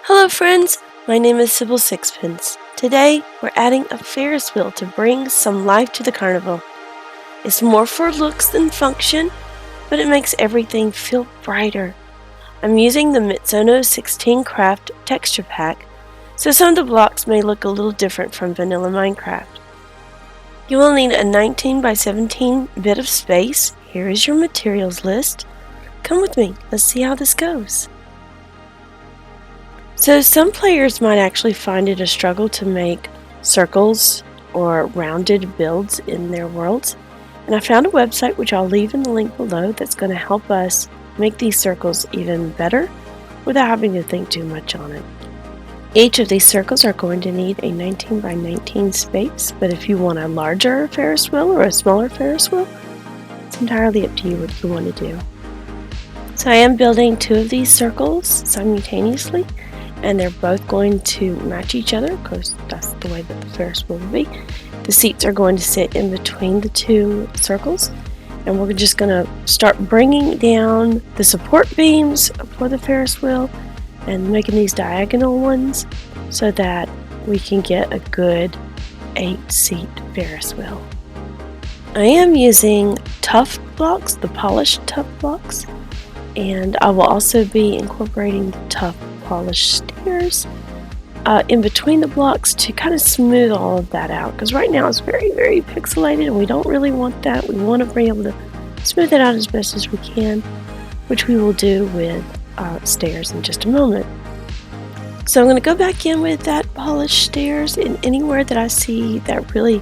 Hello friends, my name is Cybill Sixpence. Today, we're adding a Ferris wheel to bring some life to the carnival. It's more for looks than function, but it makes everything feel brighter. I'm using the Mizuno 16 Craft texture pack, so some of the blocks may look a little different from vanilla Minecraft. You will need a 19 by 17 bit of space. Here is your materials list. Come with me, let's see how this goes. So some players might actually find it a struggle to make circles or rounded builds in their worlds. And I found a website, which I'll leave in the link below, that's going to help us make these circles even better without having to think too much on it. Each of these circles are going to need a 19 by 19 space, but if you want a larger Ferris wheel or a smaller Ferris wheel, it's entirely up to you what you want to do. So I am building two of these circles simultaneously, and they're both going to match each other because that's the way that the Ferris wheel will be. The seats are going to sit in between the two circles, and we're just going to start bringing down the support beams for the Ferris wheel and making these diagonal ones so that we can get a good 8-seat Ferris wheel. I am using tough blocks, the polished tough blocks, and I will also be incorporating the tough polished stairs in between the blocks to kind of smooth all of that out, because right now it's very pixelated and we don't really want that. We want to be able to smooth it out as best as we can, which we will do with stairs in just a moment. So I'm going to go back in with that polished stairs, and anywhere that I see that really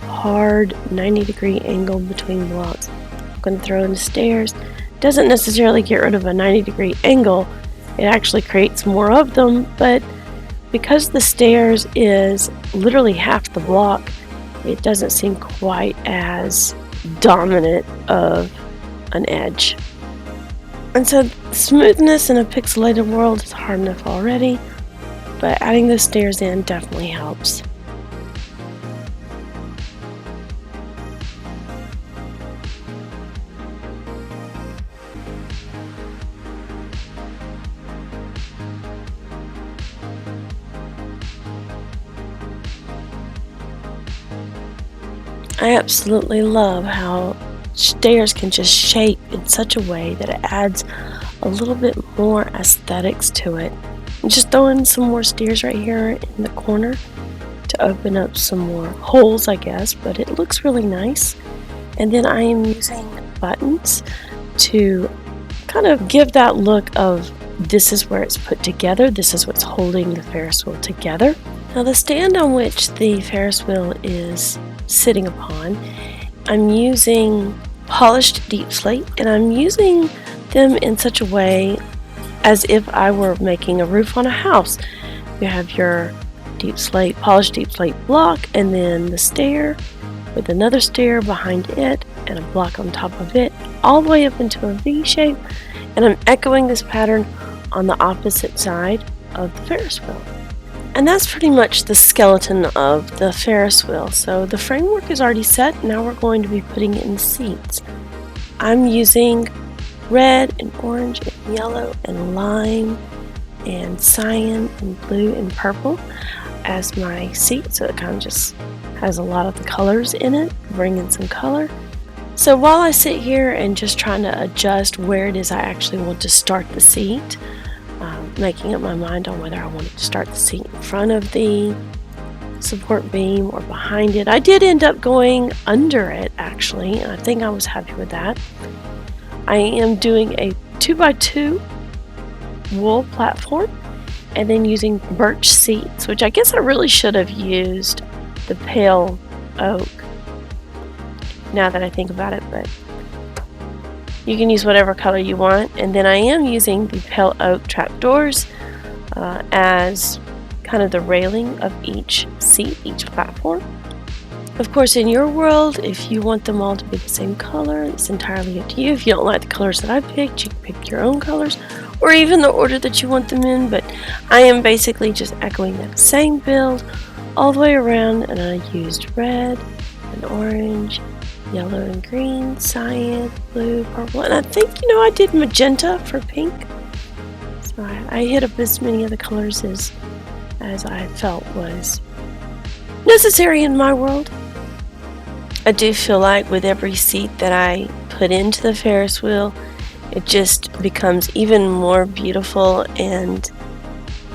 hard 90-degree angle between blocks, I'm going to throw in the stairs. Doesn't necessarily get rid of a 90-degree angle, it actually creates more of them, but because the stairs is literally half the block, it doesn't seem quite as dominant of an edge. And so smoothness in a pixelated world is hard enough already, but adding the stairs in definitely helps. I absolutely love how stairs can just shape in such a way that it adds a little bit more aesthetics to it. I'm just throwing some more stairs right here in the corner to open up some more holes, I guess, but it looks really nice. And then I am using buttons to kind of give that look of this is where it's put together, this is what's holding the Ferris wheel together. Now the stand on which the Ferris wheel is sitting upon, I'm using polished deep slate, and I'm using them in such a way as if I were making a roof on a house. You have your deep slate, polished deep slate block, and then the stair with another stair behind it and a block on top of it, all the way up into a V shape, and I'm echoing this pattern on the opposite side of the Ferris wheel. And that's pretty much the skeleton of the Ferris wheel. So the framework is already set. Now we're going to be putting in the seats. I'm using red and orange and yellow and lime and cyan and blue and purple as my seat. So it kind of just has a lot of the colors in it, bring in some color. So while I sit here and just trying to adjust where it is I actually want to start the seat, making up my mind on whether I wanted to start the seat in front of the support beam or behind it. I did end up going under it actually, and I think I was happy with that. I am doing a 2x2 wool platform and then using birch seats, which I guess I really should have used the pale oak now that I think about it, but you can use whatever color you want. And then I am using the pale oak trapdoors as kind of the railing of each seat, each platform. Of course, in your world, if you want them all to be the same color, it's entirely up to you. If you don't like the colors that I picked, you can pick your own colors or even the order that you want them in. But I am basically just echoing that same build all the way around, and I used red and orange, yellow and green, cyan, blue, purple, and I think, I did magenta for pink. So I hit up as many of the colors as I felt was necessary in my world. I do feel like with every seat that I put into the Ferris wheel, it just becomes even more beautiful and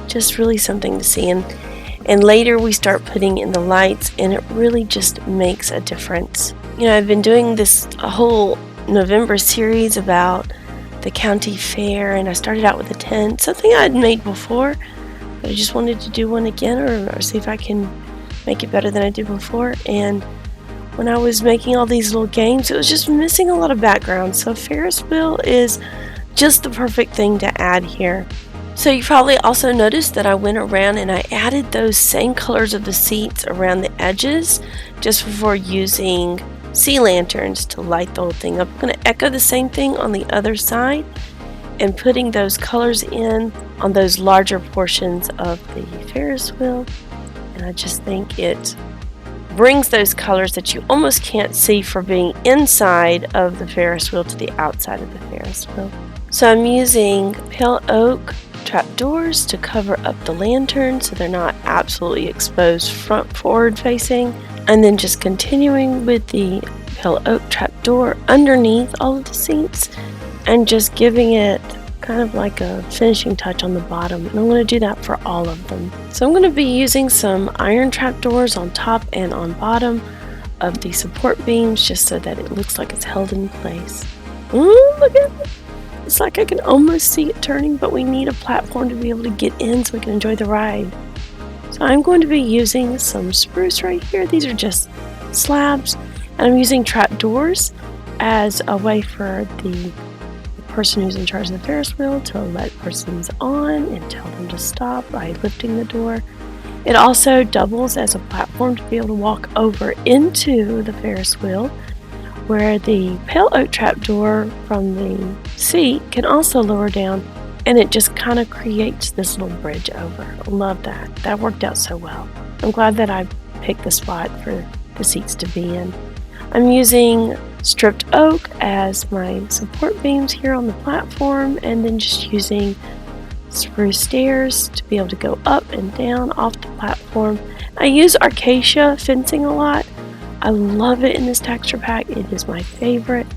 just really something to see. And later we start putting in the lights, and it really just makes a difference. You know, I've been doing this a whole November series about the county fair, and I started out with a tent, something I had made before, but I just wanted to do one again or see if I can make it better than I did before. And when I was making all these little games, it was just missing a lot of background, so Ferris wheel is just the perfect thing to add here. So you probably also noticed that I went around and I added those same colors of the seats around the edges just before using sea lanterns to light the whole thing up. I'm going to echo the same thing on the other side and putting those colors in on those larger portions of the Ferris wheel, and I just think it brings those colors that you almost can't see for being inside of the Ferris wheel to the outside of the Ferris wheel. So I'm using pale oak trapdoors to cover up the lantern so they're not absolutely exposed forward facing, and then just continuing with the pale oak trapdoor underneath all of the seats and just giving it kind of like a finishing touch on the bottom, and I'm going to do that for all of them. So I'm going to be using some iron trapdoors on top and on bottom of the support beams just so that it looks like it's held in place. Look at it! It's like I can almost see it turning, but we need a platform to be able to get in so we can enjoy the ride. So I'm going to be using some spruce right here. These are just slabs, and I'm using trapdoors as a way for the person who's in charge of the Ferris wheel to let persons on and tell them to stop by lifting the door. It also doubles as a platform to be able to walk over into the Ferris wheel, where the pale oak trapdoor from the seat can also lower down, and it just kind of creates this little bridge over. I love that. That worked out so well. I'm glad that I picked the spot for the seats to be in. I'm using stripped oak as my support beams here on the platform, and then just using spruce stairs to be able to go up and down off the platform. I use acacia fencing a lot. I love it in this texture pack. It is my favorite.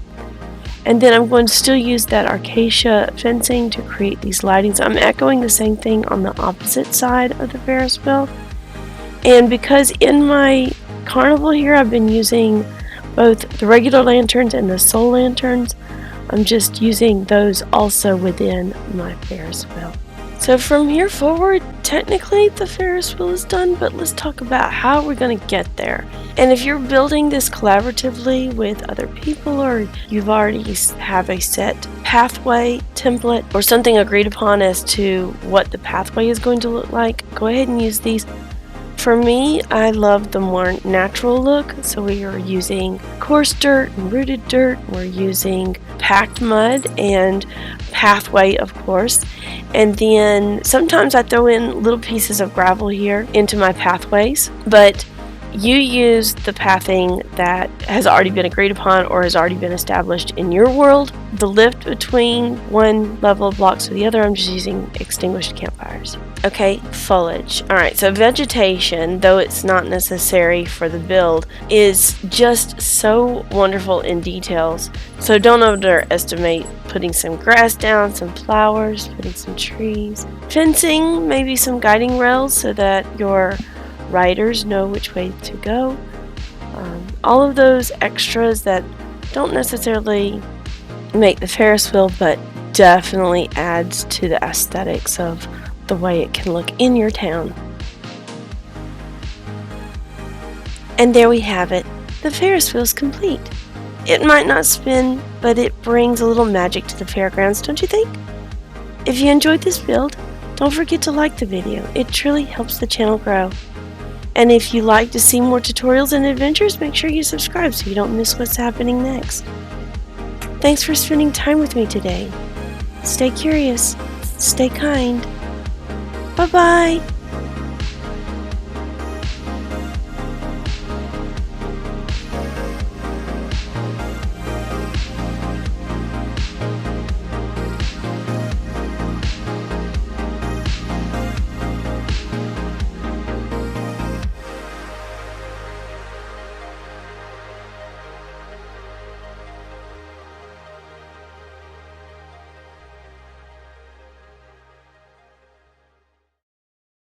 And then I'm going to still use that acacia fencing to create these lightings. I'm echoing the same thing on the opposite side of the Ferris wheel. And because in my carnival here I've been using both the regular lanterns and the soul lanterns, I'm just using those also within my Ferris wheel. So from here forward, technically the Ferris wheel is done, but let's talk about how we're going to get there. And if you're building this collaboratively with other people, or you've already have a set pathway template or something agreed upon as to what the pathway is going to look like, go ahead and use these. For me, I love the more natural look, so we are using coarse dirt and rooted dirt. We're using packed mud and pathway, of course, and then sometimes I throw in little pieces of gravel here into my pathways, but you use the pathing that has already been agreed upon or has already been established in your world. The lift between one level of blocks to the other, I'm just using extinguished campfires. Okay, foliage. Alright, so vegetation, though it's not necessary for the build, is just so wonderful in details. So don't underestimate putting some grass down, some flowers, putting some trees. Fencing, maybe some guiding rails so that your riders know which way to go. All of those extras that don't necessarily make the Ferris wheel, but definitely adds to the aesthetics of the way it can look in your town. And there we have it. The Ferris wheel is complete. It might not spin, but it brings a little magic to the fairgrounds, don't you think? If you enjoyed this build, don't forget to like the video. It truly helps the channel grow. And if you like to see more tutorials and adventures, make sure you subscribe so you don't miss what's happening next. Thanks for spending time with me today. Stay curious, stay kind. Bye-bye.